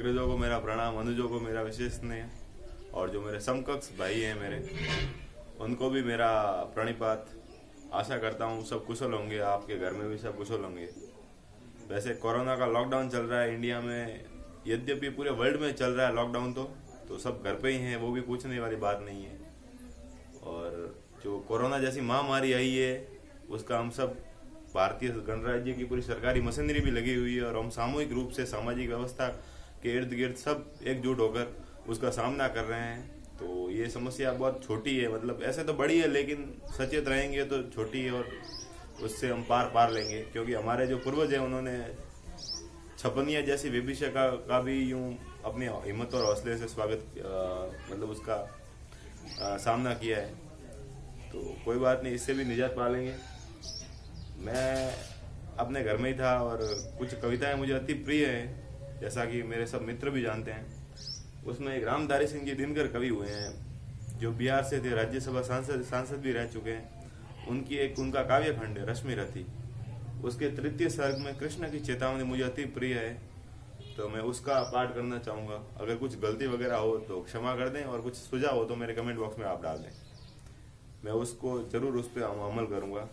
अग्रजों को मेरा प्रणाम, अनुजों को मेरा विशेष स्नेह, और जो मेरे समकक्ष भाई हैं मेरे, उनको भी मेरा प्रणिपात। आशा करता हूँ सब कुशल होंगे, आपके घर में भी सब कुशल होंगे। वैसे कोरोना का लॉकडाउन चल रहा है इंडिया में, यद्यपि पूरे वर्ल्ड में चल रहा है लॉकडाउन, तो सब घर पे ही हैं, वो भी पूछने वाली बात नहीं है। और जो कोरोना जैसी महामारी आई है उसका हम सब भारतीय गणराज्य की पूरी सरकारी मशीनरी भी लगी हुई है, और हम सामूहिक रूप से सामाजिक व्यवस्था के इर्द गिर्द सब एकजुट होकर उसका सामना कर रहे हैं। तो ये समस्या बहुत छोटी है, मतलब ऐसे तो बड़ी है लेकिन सचेत रहेंगे तो छोटी है, और उससे हम पार लेंगे। क्योंकि हमारे जो पूर्वज हैं उन्होंने छपनिया जैसी विभीषिका का भी यूं अपनी हिम्मत और हौसले से स्वागत मतलब उसका सामना किया है। तो कोई बात नहीं, इससे भी निजात पा लेंगे। मैं अपने घर में ही था और कुछ कविताएं मुझे अति प्रिय हैं, जैसा कि मेरे सब मित्र भी जानते हैं। उसमें एक रामधारी सिंह जी दिनकर कवि हुए हैं, जो बिहार से थे, राज्यसभा सांसद भी रह चुके हैं। उनका काव्य खंड है रश्मि रथी। उसके तृतीय सर्ग में कृष्ण की चेतावनी मुझे अति प्रिय है, तो मैं उसका पाठ करना चाहूँगा। अगर कुछ गलती वगैरह हो तो क्षमा कर दें, और कुछ सुझाव हो तो मेरे कमेंट बॉक्स में आप डाल दें, मैं उसको जरूर उस पर अमल करूँगा।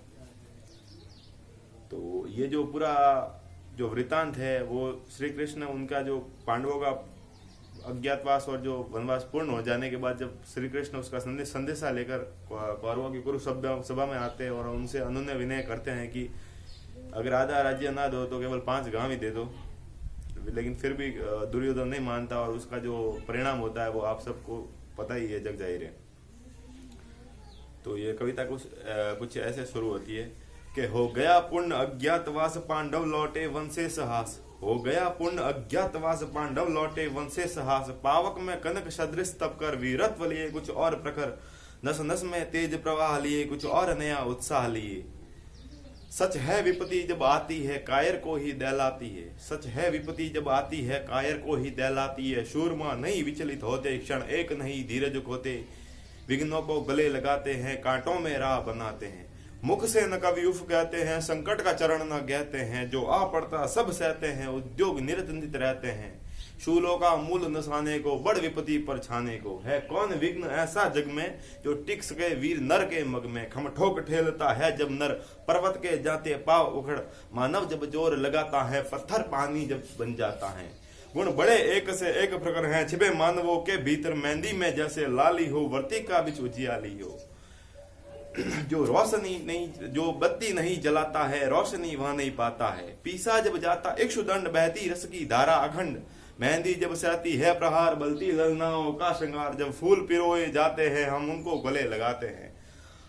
तो ये जो पूरा जो वृतांत है वो श्री कृष्ण, उनका जो पांडवों का अज्ञातवास और जो वनवास पूर्ण हो जाने के बाद जब श्री कृष्ण उसका संदेशा लेकर कौरवों की कुरु सभा में आते हैं और उनसे अनुनय विनय करते हैं कि अगर आधा राज्य ना दो तो केवल 5 गांव ही दे दो, लेकिन फिर भी दुर्योधन नहीं मानता, और उसका जो परिणाम होता है वो आप सबको पता ही है, जग जाहिर है। तो ये कविता कुछ ऐसे शुरू होती है कि हो गया पूर्ण अज्ञातवास पांडव लौटे वन से सहास। हो गया पूर्ण अज्ञातवास पांडव लौटे वन से सहास। पावक में कनक सदृश तप कर वीरत्व लिए कुछ और प्रखर। नस नस में तेज प्रवाह लिए कुछ और नया उत्साह लिए। सच है विपत्ति जब आती है कायर को ही दहलाती है। सच है विपत्ति जब आती है कायर को ही दहलाती है। शूरमा नहीं विचलित होते, क्षण एक नहीं धीरज खोते। विघ्नों को गले लगाते हैं, कांटों में राह बनाते हैं। मुख से न कभी उफ कहते हैं, संकट का चरण न कहते हैं। जो आ पड़ता सब सहते हैं, उद्योग निरतनित रहते हैं। शूलों का मूल नसाने को, बड़ विपत्ति पर छाने को। है कौन विघ्न ऐसा जग में, जो टिक सके वीर नर के मग में। खम ठोक ठेलता है जब नर, पर्वत के जाते पाव उखड़। मानव जब जोर लगाता है, पत्थर पानी जब बन जाता है। गुण बड़े एक से एक प्रकार हैं, छिपे मानवों के भीतर। मेहंदी में जैसे लाली हो, वर्ती का बिच उजियाली हो। जो रोशनी नहीं, जो बत्ती नहीं जलाता है, रोशनी वह नहीं पाता है। पीसा जब जाता इक्षुदंड, बहती रस की धारा अखंड। मेहंदी जब सहती है प्रहार, बलती ललनाओं का श्रृंगार। जब फूल पिरोए जाते हैं, हम उनको गले लगाते हैं।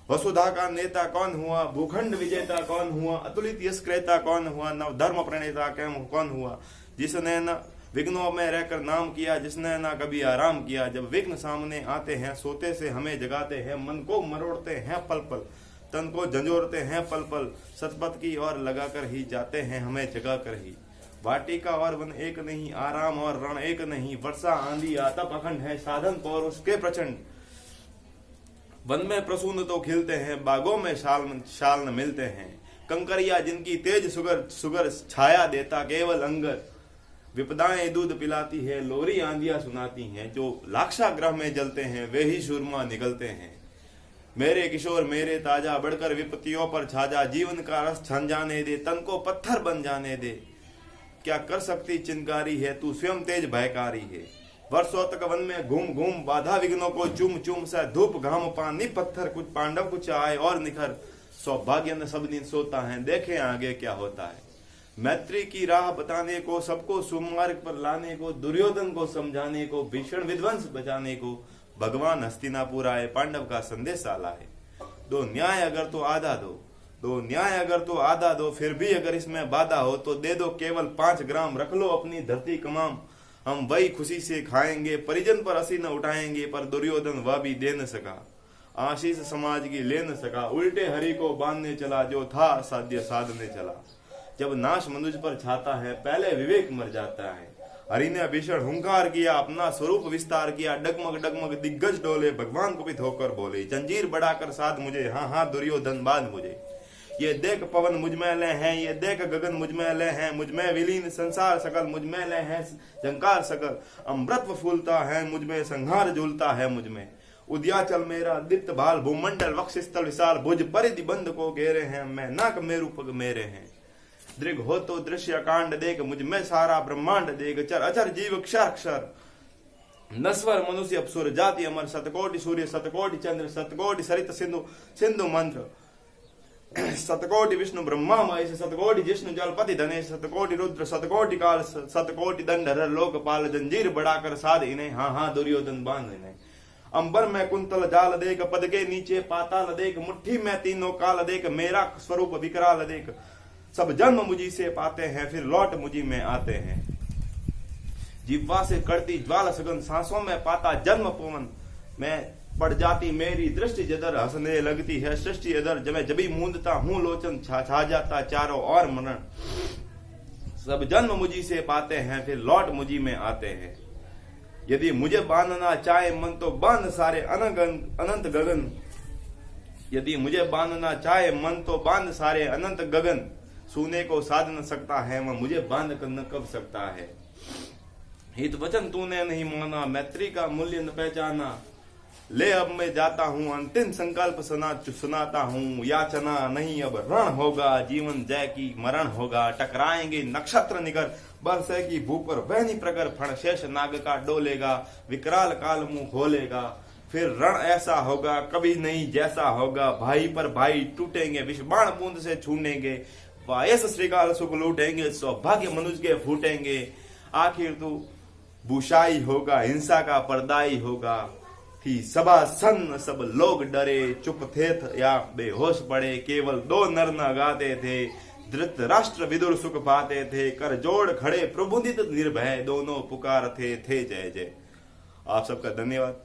वसुधा का नेता कौन हुआ, भूखंड विजेता कौन हुआ। अतुलित यश क्रेता कौन हुआ, नव धर्म प्रणेता कौन हुआ। जिसने न विघ्नों में रहकर नाम किया, जिसने ना कभी आराम किया। जब विघ्न सामने आते हैं, सोते से हमें जगाते हैं। मन को मरोड़ते हैं पल पल, तन को झंझोड़ते हैं पल पल। सतपथ की ओर लगाकर ही जाते हैं, हमें जगा कर ही। वाटिका और वन एक नहीं, आराम और रण एक नहीं। वर्षा आंधी आतप अखंड है, साधन पौरुष के प्रचंड। वन में प्रसून तो खिलते हैं, बागों में शाल न मिलते हैं। कंकरिया जिनकी तेज सुगर छाया देता केवल अंगर। विपदाएं दूध पिलाती है, लोरी आंधियां सुनाती हैं। जो लाक्षागृह में जलते हैं, वे ही शूरमा निकलते हैं। मेरे किशोर मेरे ताजा, बढ़कर विपत्तियों पर छाजा। जीवन का रस छन जाने दे, तन को पत्थर बन जाने दे। क्या कर सकती चिनकारी है, तू स्वयं तेज भयकारी है। वर्षों तक वन में घूम घूम, बाधा विघ्नों को चूम चूम। सा धूप घाम पानी पत्थर, कुछ पांडव कुछ आए और निखर। सौभाग्य न सब दिन सोता है, देखे आगे क्या होता है। मैत्री की राह बताने को, सबको सुमार्ग पर लाने को। दुर्योधन को समझाने को, भीषण विध्वंस बचाने को। भगवान हस्तिनापुर आए, पांडव का संदेशा लाए। दो न्याय अगर तो आधा दो, दो न्याय अगर तो आधा दो। फिर भी अगर इसमें बाधा हो तो दे दो केवल 5 ग्राम। रख लो अपनी धरती कमाम, हम वही खुशी से खाएंगे। परिजन पर हंसी न उठाएंगे, पर दुर्योधन वह भी दे न सका। आशीष समाज की ले न सका, उल्टे हरि को बांधने चला। जो था साध्य साधने चला। जब नाश मनुष्य पर छाता है, पहले विवेक मर जाता है। हरि ने भीषण हुंकार किया, अपना स्वरूप विस्तार किया। डगमग डगमग दिग्गज डोले, भगवान कुपित होकर बोले। जंजीर बढ़ाकर साध मुझे, हाँ हाँ दुर्योधन बांध मुझे। ये देख पवन मुझ में लय है, ये देख गगन मुझ में लय है, मुझ में विलीन संसार सकल, मुझ में लय है झंकार सकल, अमृतत्व फूलता है मुझ में, संहार झूलता है मुझ में। उद्याचल मेरा दीप्त भाल, भूमंडल वक्षस्थल विशाल, भुज परिधि बंद को घेरे हैं, मैं नाक मेरु पग मेरे हैं। दृग हो तो दृश्य कांड देख, मुझ में सारा ब्रह्मांड देख, चर अचर जीव क्षर अक्षर, नस्वर मनुष्य अपसुर जाति अमर, सतकोटि सूर्य सतकोटि चंद्र, सतकोटि सरित सिंधु सिंधु मंत्र, सतकोटि विष्णु ब्रह्मा महेश, सतकोटि जिष्णु जलपति धनेश, सतकोटि रुद्र सतकोटि काल, सतकोटि दंडहर लोकपाल, जंजीर बढ़ाकर साध इन्हें, हाँ हाँ दुर्योधन बांध इन्हें। अंबर में कुंतल जाल देख, पद के नीचे पाताल देख, मुट्ठी में तीनों काल देख, मेरा स्वरूप विकराल देख, सब जन्म मुझी से पाते हैं, फिर लौट मुझी में आते हैं। जिह्वा से करती ज्वाला सघन, सांसों में पाता जन्म पवन, मैं पड़ जाती मेरी दृष्टि जदर, हंसने लगती है सृष्टि अदर, जब मैं जबी मूंदता हूं लोचन, छा जाता चारों और मनन। सब जन्म मुझी से पाते हैं, फिर लौट मुझी में आते हैं। यदि मुझे बांधना चाहे मन तो बांध सारे अनंत गगन, यदि मुझे बांधना चाहे मन तो बांध सारे अनंत गगन, सूने को साध न सकता है वह मुझे बांध कर न कब सकता है। हित वचन तूने नहीं माना, मैत्री का मूल्य न पहचाना, ले अब मैं जाता हूँ, अंतिम संकल्प सुनाता हूँ, याचना नहीं अब रण होगा, जीवन जय की मरण होगा, टकराएंगे नक्षत्र निकर, बरसे की भू पर वहनी प्रकर, फण शेष नाग का डोलेगा, विकराल काल मुंह खोलेगा, फिर रण ऐसा होगा कभी नहीं जैसा होगा, भाई पर भाई टूटेंगे, विषबाण बूंद से छूनेंगे, वायस श्रीकाल सुख लूटेंगे, सौभाग्य मनुष्य के फूटेंगे, आखिर तू भूषाई होगा, हिंसा का पर्दाई होगा। थी सभा सन्न सब लोग डरे, चुप थे या बेहोश पड़े, केवल दो नर न गाते थे, धृतराष्ट्र विदुर सुख पाते थे, कर जोड़ खड़े प्रबुद्धित निर्भय, दोनों पुकार थे जय जय। आप सबका धन्यवाद।